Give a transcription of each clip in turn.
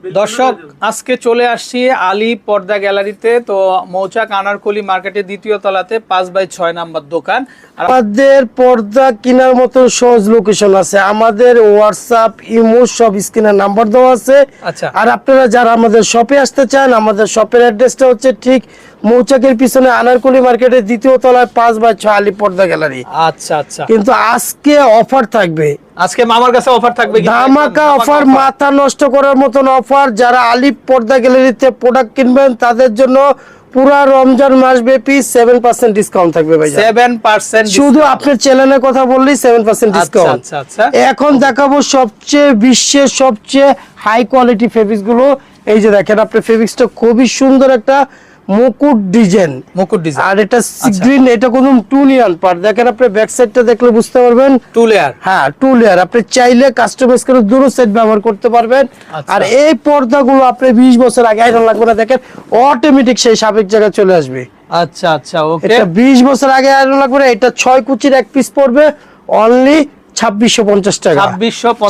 দর্শক আজকে চলে আসছি আলী পর্দা গ্যালারিতে। তো মৌচাক আনারকলি মার্কেটের দ্বিতীয় তলাতে 5/6 নাম্বার দোকান। আমাদের পর্দা কেনার মতো সহজ লোকেশন আছে, আমাদের হোয়াটসঅ্যাপ ইমো সব স্ক্রিনের নাম্বার দেওয়া আছে। আচ্ছা, আর আপনারা যারা আমাদের শপে আসতে চান, আমাদের শপের অ্যাড্রেসটা হচ্ছে ঠিক মৌচাকের পিছনে আনারকলি মার্কেটের দ্বিতীয় তলায় 5/6 আলী পর্দা গ্যালারি। আচ্ছা আচ্ছা, কিন্তু আজকে অফার থাকবে, আজকে মামার কাছে অফার থাকবে, ধামাকা অফার, মাথা নষ্ট করার মতন অফার। যারা আলী পর্দা গ্যালারিতে প্রোডাক্ট কিনবেন তাদের জন্য পুরা রমজান মাস ব্যাপী 7% ডিসকাউন্ট থাকবে ভাই। 7% শুধু আপনার চ্যানেলের কথা বললেই 7% ডিসকাউন্ট। আচ্ছা আচ্ছা, এখন দেখাবো সবচেয়ে বিশ্বের সবচেয়ে হাই কোয়ালিটি ফেব্রিক্স গুলো। এই যে দেখেন, আপনার ফেব্রিক্সটা খুবই সুন্দর একটা মুকুট ডিজাইন, আর এটা গ্রিন, এটা কোন টুনিয়ান পার। দেখেন আপনি ব্যাক সাইডটা দেখলে বুঝতে পারবেন, টু লেয়ার। হ্যাঁ, টু লেয়ার। আপনি চাইলে কাস্টমাইজ করে দুটো সেট ব্যবহার করতে পারবেন। আর এই পর্দাগুলো আপনি 20 বছর আগে আয়রন লাগবে না, দেখেন অটোমেটিক সেই সাবেক জায়গায় চলে আসবে। আচ্ছা আচ্ছা, ওকে। এটা 20 বছর আগে আয়রন লাগবে না। এটা 6 কুচির এক পিস পড়বে অনলি 2650 টাকা।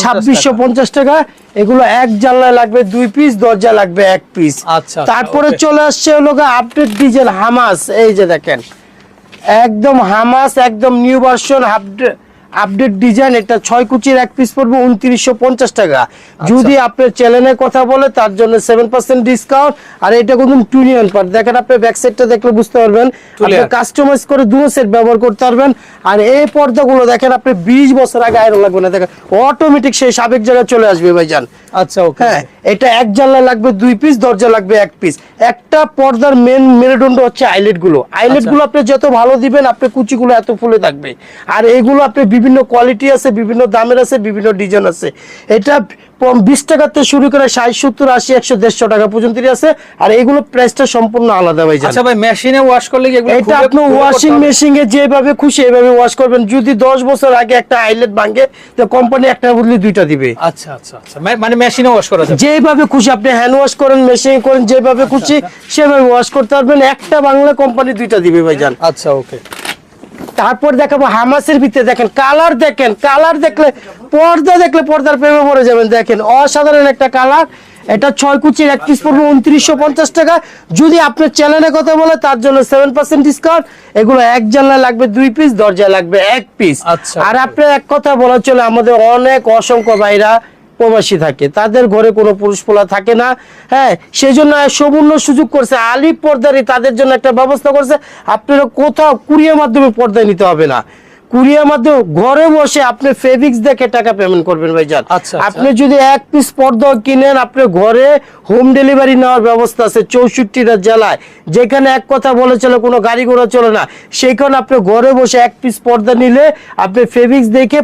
2650 টাকা। এগুলো এক জানলায় লাগবে 2 পিস, দরজা লাগবে 1 পিস। আচ্ছা, তারপরে চলে আসছে হলো আপডেট ডিজাইন হামাস। এই যে দেখেন, একদম হামাস, একদম নিউ ভার্সন আপডেট ডিজাইন। এটা 6 কুচির এক পিস পড়বে 2950 টাকা। যদি আপনার চ্যানেলের কথা বলে তার জন্য 7% ডিসকাউন্ট। আর এটা কোন টুনিয়ন পার। দেখেন আপনি ব্যাক সাইডটা দেখলে বুঝতে পারবেন, আপনি কাস্টমাইজ করে দুটো সেট ব্যবহার করতে পারবেন। আর এই পর্দাগুলো দেখেন আপনি 20 বছর আগে আয়রন লাগবে না, দেখেন অটোমেটিক সেই সাবেক জায়গায় চলে আসবে ভাইজান। আচ্ছা, ওকে। হ্যাঁ, এটা এক জানলায় লাগবে 2 পিস, দরজা লাগবে 1 পিস। একটা পর্দার মেন মেরুদণ্ড হচ্ছে আইলেট গুলো। আইলেট গুলো আপনি যত ভালো দিবেন আপনার কুচিগুলো এত ফুলে থাকবে। আর এগুলো আপনি বিভিন্ন কোয়ালিটি আছে, বিভিন্ন দামের আছে, বিভিন্ন ডিজাইন আছে। এটা 20 টাকা থেকে শুরু করে 60, 70, 80, 100, 150 টাকা পর্যন্ত আছে। আর এগুলো প্রাইসটা সম্পূর্ণ আলাদা ভাই। আচ্ছা ভাই, মেশিনে ওয়াশ করলে কি এগুলো এটা আপনি ওয়াশিং মেশিনে যেভাবে খুশি এভাবে ওয়াশ করবেন। যদি 10 বছর আগে একটা আইলেট ভাঙে তো কোম্পানি একটা বদলে 2টা দিবে। আচ্ছা আচ্ছা আচ্ছা, মানে মেশিনে ওয়াশ করা যাবে যেভাবে খুশি। আপনি হ্যান্ড ওয়াশ করেন, মেশিন করেন, যেভাবে খুশি সেভাবে ওয়াশ করতে পারবেন। একটা বাংলা কোম্পানি 2টা দিবে ভাইজান। আচ্ছা, ওকে। তারপর দেখাবো হামাসের ভিতরে। দেখেন কালার, দেখেন কালার দেখলে, পর্দা দেখলে পর্দার প্রেমে পড়ে যাবেন। দেখেন অসাধারণ একটা কালার। এটা 6 কুচির এক পিস পড়বে 2950 টাকা। যদি আপনার চ্যানেলের কথা বলে তার জন্য 7% ডিসকাউন্ট। এগুলো এক জানলা লাগবে 2 পিস, দরজা লাগবে 1 পিস। আর আপনার এক কথা বলা চলে, আমাদের অনেক অসংখ্য ভাইরা প্রবাসী থাকে, তাদের ঘরে কোনো পুরুষ পোলা থাকে না। হ্যাঁ, সেই জন্য সম্পূর্ণ সুযোগ করছে আলী পর্দারি, তাদের জন্য একটা ব্যবস্থা করছে। আপনারা কোথাও কুরিয়ার মাধ্যমে পর্দায় নিতে হবে না। কুরিয়ার মাধ্যমে ঘরে বসে আপনি ফেব্রিক্স দেখে টাকা পেমেন্ট করবেন ভাইজান। আপনি যদি 1 পিস পর্দা কিনেন, আপনার ঘরে হোম ডেলিভারি নেওয়ার ব্যবস্থা আছে 64টা জেলায়। যেখানে এক কথা বলে চলে, কোনো গাড়ি ঘোড়া চলে না, সেইখানে আপনি ঘরে বসে 1 পিস পর্দা নিলে আপনি ফেব্রিক্স দেখে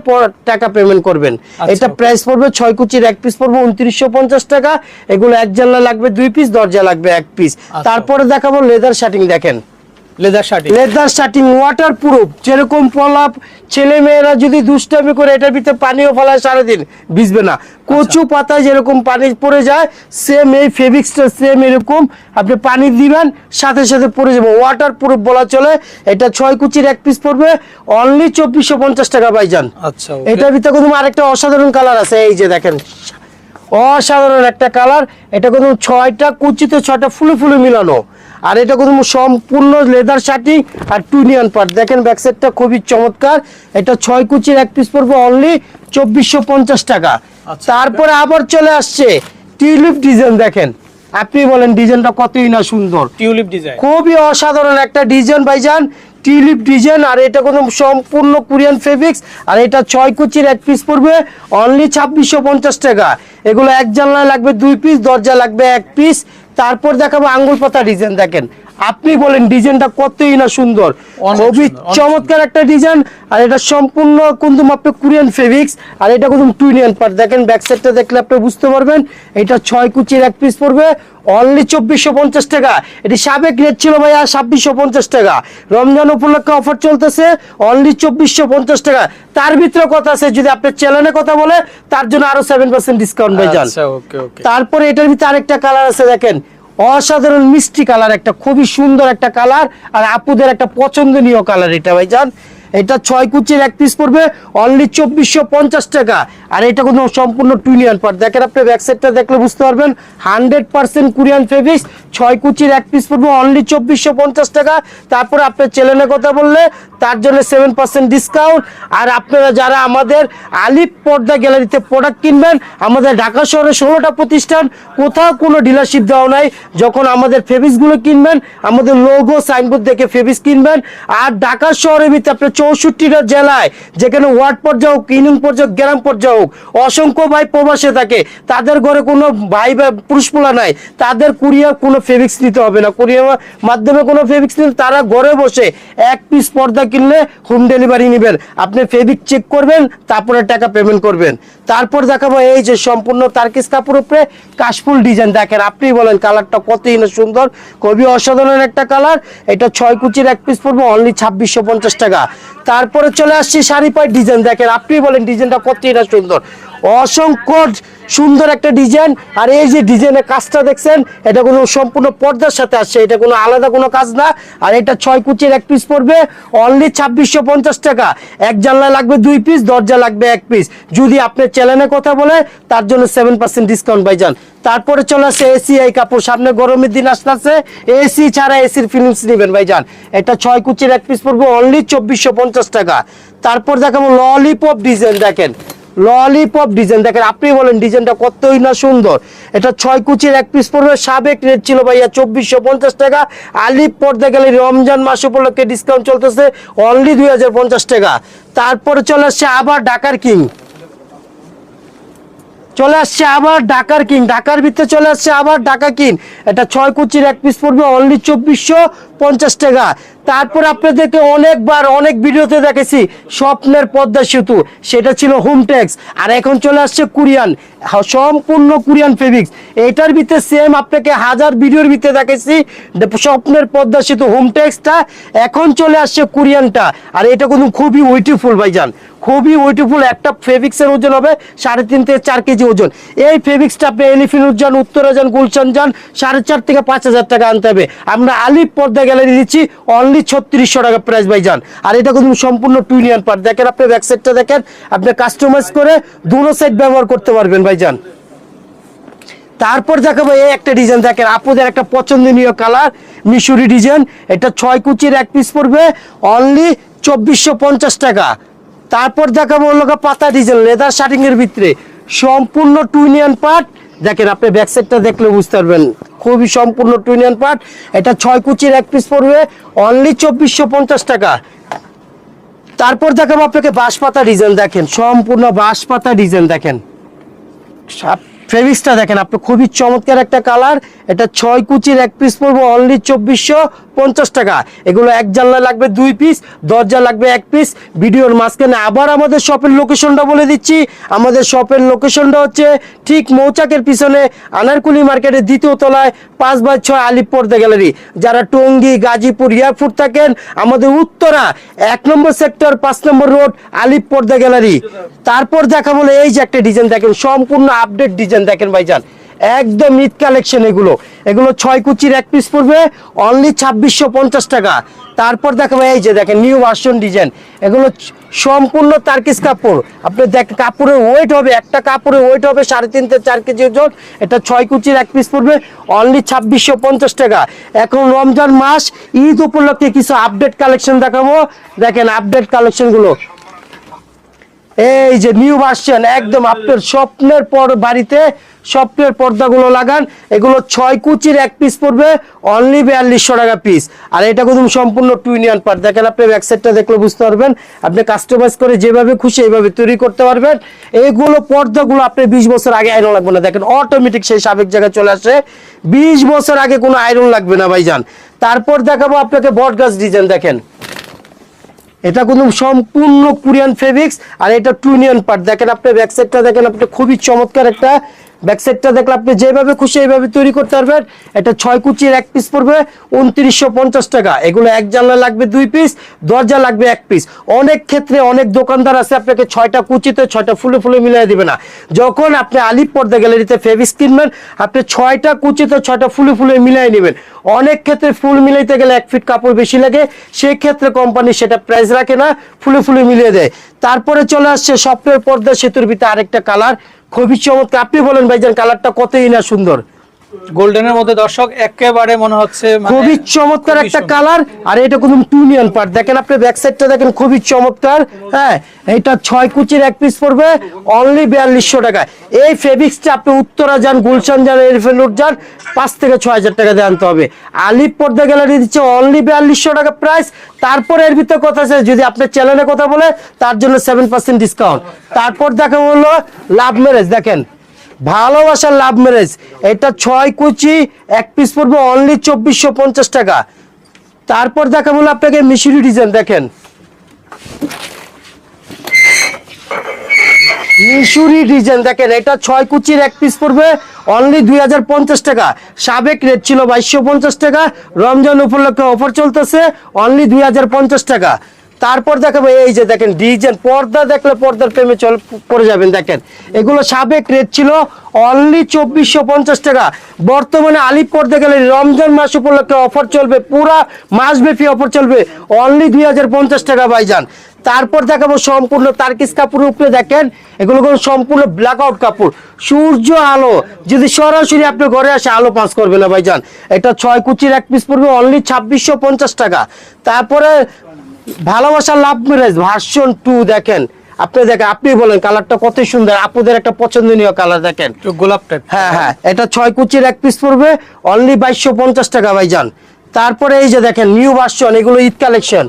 টাকা পেমেন্ট করবেন। এটা প্রাইস পড়বে 6 কুচির এক পিস পড়বে 2950 টাকা। এগুলো এক জানলা লাগবে 2 পিস, দরজা লাগবে 1 পিস। তারপরে দেখাবো লেদার শার্টিং। দেখেন লেদার শার্টিং ওয়াটারপ্রুফ। যেরকম পলাপ ছেলে মেয়েরা যদি দুষ্টামি করে এটার ভিতরে পানিও ফেলায় সারাদিন ভিজবে না। কচু পাতায় যেরকম পানি পড়ে যায়, সেম এই ফেব্রিক্সটা সেম এরকম আপনি পানি দিবেন, সাথে সাথে পড়ে যাবে। ওয়াটারপ্রুফ বলা চলে। এটা 6 কুচির এক পিস পড়বে অনলি 2450 টাকা ভাইজান। আচ্ছা, এটার ভিতরে কোনো আরেকটা অসাধারণ কালার আছে। এই যে দেখেন, অসাধারণ একটা কালার। এটা কোনো 6টা কুচিতে 6টা ফুলে ফুলে মিলানো। আর এটা কোনো সম্পূর্ণ লেদার শার্টিং আর টুনিয়ন পার্ট। দেখেন ব্যাক সাইডটা খুবই চমৎকার। এটা 6 কুচির এক পিস পড়বে অনলি 2450 টাকা। তারপরে আবার চলে আসছে টিউলিপ ডিজাইন। দেখেন, আপনি বলেন ডিজাইনটা কতই না সুন্দর। টিউলিপ ডিজাইন খুবই অসাধারণ একটা ডিজাইন ভাইজান, টিউলিপ ডিজাইন। আর এটা কোনো সম্পূর্ণ কোরিয়ান ফেব্রিক্স। আর এটা 6 কুচির এক পিস পড়বে অনলি 2650 টাকা। এগুলো এক জানলায় লাগবে 2 পিস, দরজা লাগবে 1 পিস। তারপর দেখাবো আঙ্গুল পাতা ডিজাইন। দেখেন, আপনি বলেন ডিজাইনটা কতই না সুন্দর, খুবই চমৎকার একটা ডিজাইন। আর এটা সম্পূর্ণ কিন্তু আপনি কোরিয়ান ফেব্রিক্স। আর এটা কিন্তু টুইনিয়ন পার্ট। দেখেন ব্যাক সাইডটা দেখলে আপনি বুঝতে পারবেন। এটা 6 কুচির এক পিস পড়বে অনলি 2450 টাকা। এটি সাবেক রেট ছিল ভাইয়া 2650 টাকা। রমজান উপলক্ষে অফার চলতেছে অনলি 2450 টাকা। তার ভিতরে কথা আছে, যদি আপনার চ্যানেলে কথা বলে তার জন্য আরো 7% ডিসকাউন্ট ভাইজান। তারপরে এটার ভিতরে আরেকটা কালার আছে। দেখেন, অসাধারণ মিষ্টি কালার, একটা খুবই সুন্দর একটা কালার। আর আপুদের একটা পছন্দনীয় কালার এটা ভাইজান। এটা 6 কুচির এক পিস পড়বে অনলি 2450 টাকা। আর এটা কোনো সম্পূর্ণ টুইনিয়ান পার্ট, দেখেন আপনি ব্যাক সাইডটা দেখলে বুঝতে পারবেন 100% কোরিয়ান ফেব্রিক্স। 6 কুচির এক পিস পড়বে অনলি 2450 টাকা। তারপরে আপনি চ্যানেলের কথা বললে তার জন্য 7% ডিসকাউন্ট। আর আপনারা যারা আমাদের আলিফ পর্দা গ্যালারিতে প্রোডাক্ট কিনবেন, আমাদের ঢাকা শহরে 16টা প্রতিষ্ঠান, কোথাও কোনো ডিলারশিপ দেওয়া নাই। যখন আমাদের ফেব্রিক্সগুলো কিনবেন, আমাদের লোগো সাইনবোর্ড দেখে ফেব্রিক্স কিনবেন। আর ঢাকা শহরের ভিতরে আপনার 64টা জেলায়, যেখানে ওয়ার্ড পর্যায়ে হোক, ইউনিয়ন পর্যায়ে হোক, গ্রাম পর্যায়ে হোক, অসংখ্য ভাই প্রবাসে থাকে, তাদের ঘরে কোনো ভাই বা পুরুষপোলা নাই, তাদের কুরিয়ার কোনো ফেব্রিক্স নিতে হবে না। কুরিয়ার মাধ্যমে কোনো ফেব্রিক্স নিলে তারা ঘরে বসে এক পিস পর্দা কিনলে হোম ডেলিভারি নেবেন। আপনি ফেব্রিক চেক করবেন, তারপরে টাকা পেমেন্ট করবেন। তারপর দেখাবো এই যে সম্পূর্ণ তারকিস কাপড় উপরে কাশফুল ডিজাইন। দেখেন আপনি বলেন কালারটা কতই না সুন্দর, খুবই অসাধারণ একটা কালার। এটা 6 কুচির এক পিস পড়বে অনলি 2650 টাকা। তারপরে চলে আসছি শাড়ি পাই ডিজাইন। দেখেন আপনি বলেন ডিজাইনটা কতই না সুন্দর, অসংখ্য সুন্দর একটা ডিজাইন। আর এই যে ডিজাইনের কাজটা দেখছেন, এটা কোনো সম্পূর্ণ পর্দার সাথে আসছে, এটা কোনো আলাদা কোনো কাজ না। আর এটা 6 কুচির এক পিস পড়বে অনলি 2650 টাকা। এক জানলা লাগবে 2 পিস, দরজা লাগবে 1 পিস। যদি আপনি চ্যানেলে কথা বলে তার জন্য 7% ডিসকাউন্ট ভাইজান। তারপরে চলে আসছে এসিআই কাপড়, সামনে গরমের দিন আসতেছে, এসি ছাড়া এসির ফিলিংস নেবেন ভাইজান। এটা 6 কুচির এক পিস পড়বে অনলি 2450 টাকা। তারপর দেখাবো ললিপপ ডিজাইন। দেখেন ললিপপ ডিজাইন, দেখেন আপনি বলেন ডিজাইনটা কতই না সুন্দর। এটা 6 কুচির এক পিস পড়বে, সাবেক রেট ছিল ভাইয়া 2450 টাকা। আলিফ পর্দা গ্যালারি রমজান মাস উপলক্ষে ডিসকাউন্ট চলতেছে অনলি 2050 টাকা। তারপরে চলে আসছে আবার ঢাকার কিং, চলে আসছে আবার ঢাকার কিং, ঢাকার ভিতরে চলে আসছে আবার ঢাকা কিং। এটা 6 কুচির এক পিস পড়বে অনলি 2450 টাকা। তারপর আপনাদেরকে অনেকবার অনেক ভিডিওতে দেখেছি স্বপ্নের পদ্মা সেতু, সেটা ছিল হোমটেক্স। আর এখন চলে আসছে কুরিয়ান, সম্পূর্ণ কুরিয়ান ফেব্রিক্স। এটার ভিতরে সেম আপনাকে হাজার ভিডিওর ভিতরে দেখেছি স্বপ্নের পদ্মা সেতু হোমটেক্সটা, এখন চলে আসছে কুরিয়ানটা। আর এটা কিন্তু খুবই ওয়েটিফুল ভাইজান, খুবই ওয়েটিফুল। একটা ফেব্রিক্সের ওজন হবে 3.5 থেকে 4 কেজি ওজন। এই ফেব্রিক্সটা আপনি এলিফিনুর যান, উত্তরা যান, গুলশান যান, 4.5 থেকে 5000 টাকা আনতে হবে। আমরা আলিফ পর্দা গ্যালারি দিচ্ছি অনলি 3600 টাকা প্রাইস ভাইজান। আর এটা কিন্তু সম্পূর্ণ টুইনিয়ান পার্ট। দেখেন আপনি ব্যাক সাইডটা দেখেন, আপনি কাস্টমাইজ করে দুটো সাইড ব্যবহার করতে পারবেন ভাইজান। তারপর দেখাবো এই একটা ডিজাইন। দেখেন আপুদের একটা পছন্দনীয় কালার মিশরি ডিজাইন। এটা 6 কুচির এক পিস পড়বে অনলি 2450 টাকা। তারপর দেখাবো হলো পাতা ডিজাইন, লেদার শার্টিং এর ভিতরে সম্পূর্ণ টুইনিয়ান পার্ট। দেখেন আপনি ব্যাক সাইডটা দেখলে বুঝতে পারবেন, খুবই সম্পূর্ণ টুইনিয়ান পার্ট। এটা 6 কুচির এক পিস পড়বে অনলি 2450 টাকা। তারপর দেখাবো আপনাকে বাঁশপাতা ডিজাইন। দেখেন সম্পূর্ণ বাঁশপাতা ডিজাইন, দেখেন ফেব্রিক্সটা দেখেন আপনি, খুবই চমৎকার একটা কালার। এটা 6 কুচির এক পিস পড়বে অনলি 2450 টাকা। এগুলো এক জানলা লাগবে 2 পিস, দরজা লাগবে 1 পিস। ভিডিওর মাঝখানে আবার আমাদের শপের লোকেশনটা বলে দিচ্ছি। আমাদের শপের লোকেশনটা হচ্ছে ঠিক মৌচাকের পিছনে আনারকুলি মার্কেটের 2য় তলায় 5/6 আলিফ পর্দা গ্যালারি। যারা টঙ্গী, গাজীপুর, এয়ারপোর্ট থাকেন, আমাদের উত্তরা 1 নম্বর সেক্টর 5 নম্বর রোড আলিফ পর্দা গ্যালারি। তারপর দেখা বলে এই যে একটা ডিজাইন, দেখেন সম্পূর্ণ আপডেট ডিজাইন। দেখেন ভাইজান একদম ঈদ কালেকশন। এগুলো 6 কুচির এক পিস পড়বে অনলি 2650 টাকা। তারপর দেখাবো এই যে দেখেন নিউ ভার্সন ডিজাইন। এগুলো সম্পূর্ণ তারকিস কাপড়। আপনি দেখেন কাপড়ের ওয়েট হবে, একটা কাপড়ের ওয়েট হবে 3.5 থেকে 4 কেজি ওজন। এটা 6 কুচির এক পিস পড়বে অনলি 2650 টাকা। এখন রমজান মাস, ঈদ উপলক্ষে কিছু আপডেট কালেকশন দেখাবো। দেখেন আপডেট কালেকশনগুলো, এই যে নিউ ভার্সন, একদম আপনার স্বপ্নের বাড়িতে স্বপ্নের পর্দাগুলো লাগান। এগুলো 6 কুচির এক পিস পড়বে অনলি 4200 টাকা পিস। আর এটা কিন্তু সম্পূর্ণ টুইনিয়ান পার্ট। দেখেন আপনি ব্যাক সাইডটা দেখলে বুঝতে পারবেন, আপনি কাস্টমাইজ করে যেভাবে খুশি এইভাবে তৈরি করতে পারবেন। এইগুলো পর্দাগুলো আপনি 20 বছর আগে আয়রন লাগবে না, দেখেন অটোমেটিক সেই সাবেক জায়গায় চলে আসে। 20 বছর আগে কোনো আয়রন লাগবে না ভাইজান। তারপর দেখাবো আপনাকে বটগাছ ডিজাইন। দেখেন এটা কিন্তু সম্পূর্ণ কোরিয়ান ফেব্রিক্স। আর এটা টুইনিয়ান পার্ট। দেখেন আপনি ব্যাক সাইডটা দেখেন আপনি, খুবই চমৎকার একটা ব্যাক সাইডটা দেখলে আপনি যেভাবে খুশি এইভাবে তৈরি করতে পারবেন। এটা 6 কুচির এক পিস পড়বে 2950 টাকা। এগুলো এক জানলা লাগবে 2 পিস, দরজা লাগবে 1 পিস। অনেক ক্ষেত্রে অনেক দোকানদার আছে আপনাকে 6টা কুচিতে 6টা ফুলে ফুলে মিলিয়ে দিবে না। যখন আপনি আলিপ পর্দা গ্যালারিতে ফেব্রিক্স কিনবেন, আপনি 6টা কুচিতে 6টা ফুলে ফুলে মিলিয়ে নেবেন। অনেক ক্ষেত্রে ফুল মিলাইতে গেলে 1 ফিট কাপড় বেশি লাগে, সেই ক্ষেত্রে কোম্পানি সেটা প্রাইস রাখে না, ফুলে ফুলে মিলিয়ে দেয়। তারপরে চলে আসছে স্বপ্নের পর্দা সেতুর ভিতরে আরেকটা কালার, খুবই চমৎকার। আপনি বলেন ভাইজান কালারটা কতই না সুন্দর, গোল্ডেনের মধ্যে দর্শক একেবারে মনে হচ্ছে খুবই চমৎকার একটা কালার। আর এটা কোনো টুনিয়ন পার্ট, দেখেন আপনি ব্যাক সাইডটা দেখেন, খুবই চমৎকার। হ্যাঁ, এটা 6 কুচির এক পিস পড়বে অনলি 4200 টাকা। এই ফেব্রিক্সটা আপনি উত্তরা যান, গুলশান যান, এলিফ্যান্ট রোড যান, 5 থেকে 6000 টাকা দিয়ে আনতে হবে। আলিপ পর্দা গ্যালারি দিচ্ছে অনলি 4200 টাকা প্রাইস। তারপরে এর ভিতরে কথা আছে, যদি আপনি চ্যানেলে কথা বলে তার জন্য 7% ডিসকাউন্ট। তারপর দেখা হলো লাভ ম্যারেজ, দেখেন ভালোবাসার লাভ ম্যারেজ, এটা 6 কুচি এক পিস পড়বে অনলি 2450 টাকা। তারপর দেখা বলে আপনাকে মিশরি ডিজাইন, দেখেন মিশরি ডিজাইন, দেখেন এটা 6 কুচির এক পিস পড়বে অনলি 2050 টাকা। সাবেক রেট ছিল 2250 টাকা, রমজান উপলক্ষে অফার চলতেছে অনলি 2050 টাকা। তারপর দেখাবো এই যে দেখেন ডিজাইন, পর্দা দেখলে পর্দার প্রেমে পড়ে যাবেন। দেখেন এগুলো সাবেক রেট ছিল অনলি 2450 টাকা। বর্তমানে আলিপ পর্দা গেলে রমজান মাস উপলক্ষে অফার চলবে, পুরা মাসব্যাপী অফার চলবে অনলি 2050 টাকা ভাইজান। তারপর দেখাবো সম্পূর্ণ তারকিস কাপড়ের উপরে, দেখেন এগুলো কোনো সম্পূর্ণ ব্ল্যাক আউট কাপড়, সূর্য আলো যদি সরাসরি আপনার ঘরে আসে আলো পাস করবে না ভাইজান। এটা 6 কুচির এক পিস পড়বে অনলি 2650 টাকা। তারপরে ভালোবাসা লাভ ম্যারেজ ভার্সন 2, দেখেন আপনি দেখেন, আপনি বলেন কালারটা কত সুন্দর, আপনাদের একটা পছন্দনীয় কালার, দেখেন গোলাপ টাইপ। হ্যাঁ হ্যাঁ, এটা 6 কুচির এক পিস পড়বে অনলি 2250 টাকা ভাইজান। তারপরে এই যে দেখেন নিউ ভার্সন, এগুলো ঈদ কালেকশন,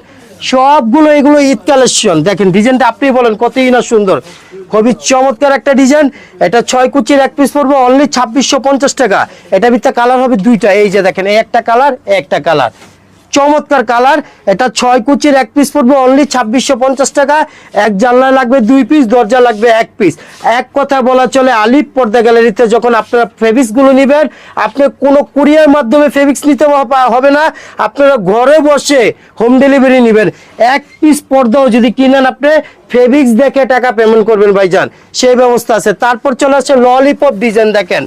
সবগুলো এগুলো ঈদ কালেকশন। দেখেন ডিজাইনটা আপনি বলেন কতই না সুন্দর, খুবই চমৎকার একটা ডিজাইন। এটা 6 কুচির এক পিস পড়বে অনলি 2650 টাকা। এটা ভিতরে কালার হবে 2টা, এই যে দেখেন একটা কালার একটা কালার, চমৎকার কালার। এটা 6 কুচির এক পিস পড়বে অনলি 2650 টাকা। এক জানলা লাগবে 2 পিস, দরজা লাগবে 1 পিস। এক কথা বলা চলে আলিপ পর্দা গ্যালারিতে যখন আপনারা ফেব্রিক্স গুলো নেবেন, আপনি কোনো কুরিয়ার মাধ্যমে ফেব্রিক্স নিতে হবে না, আপনারা ঘরে বসে হোম ডেলিভারি নেবেন। 1 পিস পর্দাও যদি কিনেন আপনি ফেব্রিক্স দেখে টাকা পেমেন্ট করবেন ভাইজান, সেই ব্যবস্থা আছে। তারপর চলে আসছে ললিপপ ডিজাইন, দেখেন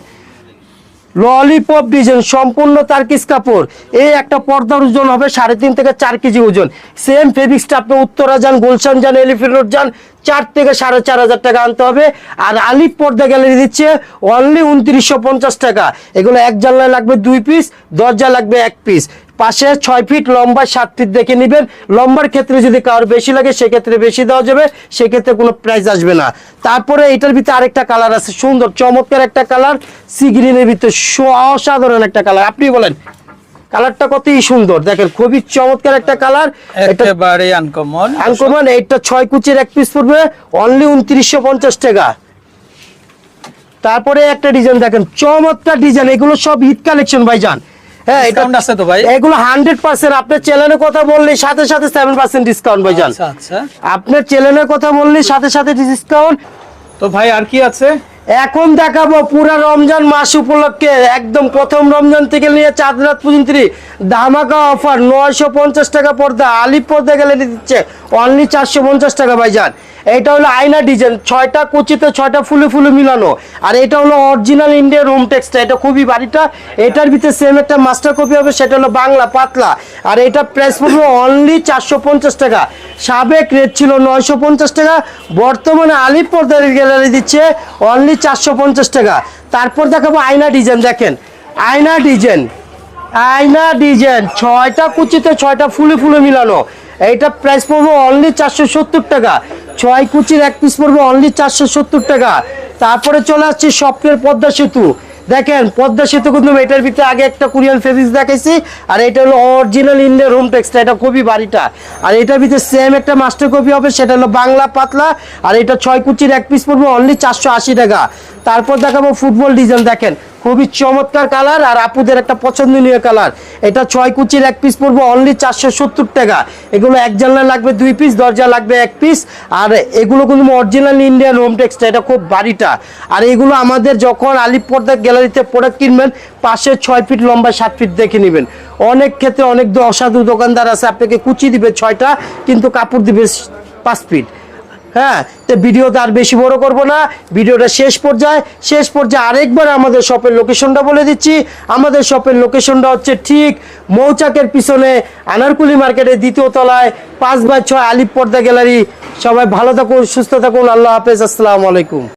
ললিপপ ডিজাইন সম্পূর্ণ তারকিস কাপড়। এই একটা পর্দার ওজন হবে 3.5 থেকে 4 কেজি ওজন। সেম ফেব্রিক্সটা আপনি উত্তরা যান, গুলশান যান, এলিফ্যান্ট রোড যান, 4 থেকে 4500 টাকা আনতে হবে। আর আলিপ পর্দা গ্যালারি দিচ্ছে অনলি 2950 টাকা। এগুলো এক জানলায় লাগবে 2 পিস, দরজা লাগবে 1 পিস। পাশে 6 ফিট লম্বা, 7 ফিট দেখে নেবেন। লম্বার ক্ষেত্রে যদি কারোর বেশি লাগে সেক্ষেত্রে বেশি দেওয়া যাবে, সেক্ষেত্রে কোনো প্রাইস আসবে না। তারপরে এটার ভিতরে আরেকটা কালার আছে, সুন্দর চমৎকার একটা কালার, সি গ্রিনের ভিতরে অসাধারণ একটা কালার। আপনি বলেন কালারটা কতই সুন্দর, দেখেন খুবই চমৎকার একটা কালার, একেবারে আনকমন। আনকমন। এটা 6 কুচির এক পিস পড়বে অনলি 2950 টাকা। তারপরে একটা ডিজাইন দেখেন, চমৎকার ডিজাইন, এগুলো সব ঈদ কালেকশন ভাইজান। হ্যাঁ, এটা আছে তো ভাই, এগুলো 100%। আপনার চ্যানেলের কথা বললে সাথে সাথে 7% ডিসকাউন্ট ভাইজান। আচ্ছা আচ্ছা, আপনার চ্যানেলের কথা বললে সাথে সাথে ডিসকাউন্ট। তো ভাই আর কি আছে? এখন দেখাবো পুরা রমজান মাস উপলক্ষে, একদম প্রথম রমজান থেকে নিয়ে চাঁদ রাত পর্যন্ত ধামাকা অফার। 950 টাকা পর্দা আলিপ পর্দা গেলে দিচ্ছে অনলি 450 টাকা ভাইজান। এটা হলো আয়না ডিজাইন, 6টা কুচিতে 6টা ফুলে ফুলে মিলানো। আর এটা হলো অরিজিনাল ইন্ডিয়ান হোম টেক্সটা, এটা খুবই বাড়িটা। এটার ভিতরে সেম একটা মাস্টার কপি হবে, সেটা হলো বাংলা পাতলা। আর এটা প্রাইস পড়বে অনলি 450 টাকা। সাবেক রেট ছিল 950 টাকা, বর্তমানে আলিপ পর্দা গ্যালারি দিচ্ছে অনলি 450 টাকা। তারপর দেখাবো আয়না ডিজাইন, দেখেন আয়না ডিজাইন, আয়না ডিজাইন 6টা কুচিতে 6টা ফুলে ফুলে মিলানো। এইটা প্রাইস পড়বে অনলি 470 টাকা। 6 কুচির এক পিস পড়বে অনলি 470 টাকা। তারপরে চলে আসছে স্বপ্নের পদ্মা সেতু, দেখেন পদ্মা সেতু কিন্তু এটার ভিতরে আগে একটা কোরিয়ান ফেব্রিক্স দেখাইছি। আর এটা হলো অরিজিনাল ইন্ডিয়ান হোম টেক্সটা, এটা খুবই বাড়িটা। আর এটার ভিতরে সেম একটা মাস্টার কপি হবে, সেটা হলো বাংলা পাতলা। আর এটা 6 কুচির এক পিস পড়বে অনলি 480 টাকা। তারপর দেখাবো ফুটবল ডিজাইন, দেখেন খুবই চমৎকার কালার আর আপুদের একটা পছন্দনীয় কালার। এটা 6 কুচির এক পিস পড়বে অনলি 470 টাকা। এগুলো এক জানলা লাগবে 2 পিস, দরজা লাগবে 1 পিস। আর এগুলো কিন্তু অরিজিনাল ইন্ডিয়ান হোম টেক্সটা, এটা খুব বাড়িটা। আর এগুলো আমাদের যখন আলিপ পর্দা গ্যালারিতে প্রোডাক্ট কিনবেন, পাশে 6 ফিট লম্বা 7 ফিট দেখে নেবেন। অনেক ক্ষেত্রে অনেক অসাধু দোকানদার আছে আপনাকে কুচি দিবে 6টা, কিন্তু কাপড় দিবে 5 ফিট। হ্যাঁ, তো ভিডিওতে আর বেশি বড় করব না, ভিডিওটা শেষ পর্যায়ে আরেকবার আমাদের শপের লোকেশনটা বলে দিচ্ছি। আমাদের শপের লোকেশনটা হচ্ছে ঠিক মৌচাকের পিছনে আনারকুলি মার্কেটের 2য় তলায় 5/6 আলিপ পর্দা গ্যালারি। সবাই ভালো থাকুন, সুস্থ থাকুন, আল্লাহ হাফেজ, আসসালামু আলাইকুম।